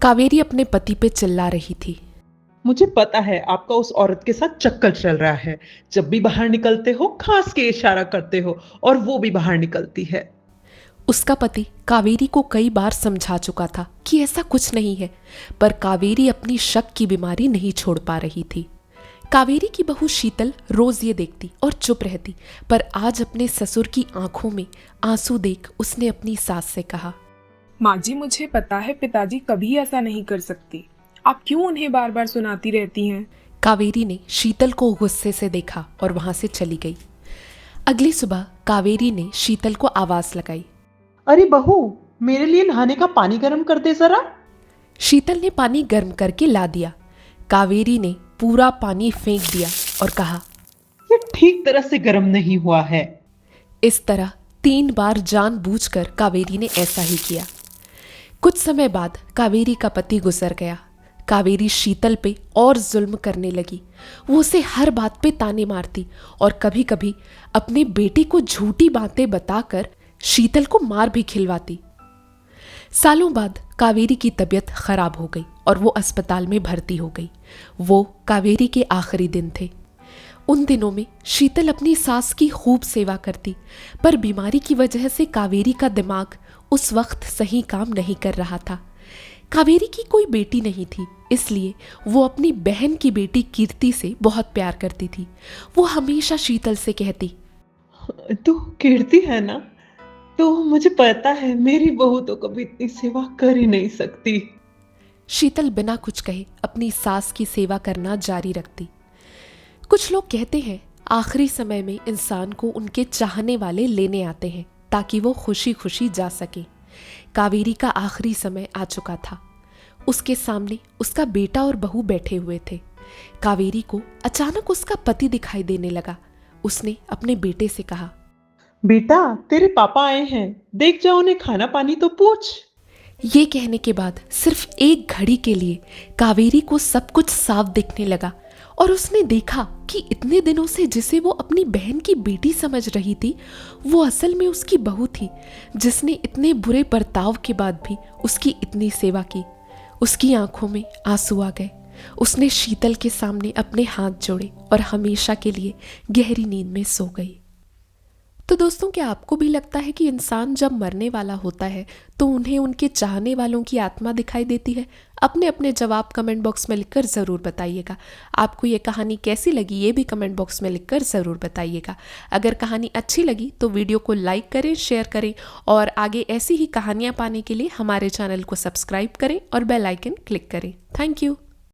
कावेरी अपने पति पे चिल्ला रही थी। मुझे पता है आपका उस औरत के साथ चक्कर चल रहा है। जब भी बाहर निकलते हो खास के इशारा करते हो और वो भी बाहर निकलती है। उसका पति कावेरी को कई बार समझा चुका था कि ऐसा कुछ नहीं है, पर कावेरी अपनी शक की बीमारी नहीं छोड़ पा रही थी। कावेरी की बहू शीतल रोज ये देखती और चुप रहती, पर आज अपने ससुर की आंखों में आंसू देख उसने अपनी सास से कहा, माँ जी, मुझे पता है पिताजी कभी ऐसा नहीं कर सकती। आप क्यों उन्हें बार बार सुनाती रहती हैं? कावेरी ने शीतल को गुस्से से देखा और वहां से चली गई। अगली सुबह कावेरी ने शीतल को आवाज लगाई, अरे बहू, मेरे लिए नहाने का पानी गर्म कर दे जरा। शीतल ने पानी गर्म करके ला दिया। कावेरी ने पूरा पानी फेंक दिया और कहा, ये ठीक तरह से गर्म नहीं हुआ है। इस तरह 3 बार जानबूझकर कावेरी ने ऐसा ही किया। कुछ समय बाद कावेरी का पति गुजर गया। कावेरी शीतल पे और जुल्म करने लगी। वो उसे हर बात पे ताने मारती और कभी कभी अपने बेटे को झूठी बातें बताकर शीतल को मार भी खिलवाती। सालों बाद कावेरी की तबीयत खराब हो गई और वो अस्पताल में भर्ती हो गई। वो कावेरी के आखिरी दिन थे। उन दिनों में शीतल अपनी सास की खूब सेवा करती, पर बीमारी की वजह से कावेरी का दिमाग उस वक्त सही काम नहीं कर रहा था। कावेरी की कोई बेटी नहीं थी, इसलिए वो अपनी बहन की बेटी कीर्ति से बहुत प्यार करती थी। वो हमेशा शीतल से कहती, तू कीर्ति है ना? तो मुझे पता है मेरी बहू तो कभी इतनी सेवा कर ही नहीं सकती। शीतल बिना कुछ कहे अपनी सास की सेवा करना जारी रखती। कुछ लोग कहते हैं आखिरी समय में इंसान को उनके चाहने वाले लेने आते हैं ताकि वो खुशी खुशी जा सके। कावेरी का आखिरी समय आ चुका था। उसके सामने उसका बेटा और बहू बैठे हुए थे। कावेरी को अचानक उसका पति दिखाई देने लगा। उसने अपने बेटे से कहा, बेटा, तेरे पापा आए हैं, देख जाओ, उन्हें खाना पानी तो पूछ। ये कहने के बाद सिर्फ एक घड़ी के लिए कावेरी को सब कुछ साफ दिखने लगा और उसने देखा कि इतने दिनों से जिसे वो अपनी बहन की बेटी समझ रही थी, वो असल में उसकी बहू थी, जिसने इतने बुरे बर्ताव के बाद भी उसकी इतनी सेवा की। उसकी आंखों में आंसू आ गए। उसने शीतल के सामने अपने हाथ जोड़े और हमेशा के लिए गहरी नींद में सो गई। तो दोस्तों, क्या आपको भी लगता है कि इंसान जब मरने वाला होता है तो उन्हें उनके चाहने वालों की आत्मा दिखाई देती है? अपने अपने जवाब कमेंट बॉक्स में लिखकर ज़रूर बताइएगा। आपको ये कहानी कैसी लगी ये भी कमेंट बॉक्स में लिखकर ज़रूर बताइएगा। अगर कहानी अच्छी लगी तो वीडियो को लाइक करें, शेयर करें और आगे ऐसी ही कहानियाँ पाने के लिए हमारे चैनल को सब्सक्राइब करें और बेल आइकन क्लिक करें। Thank you.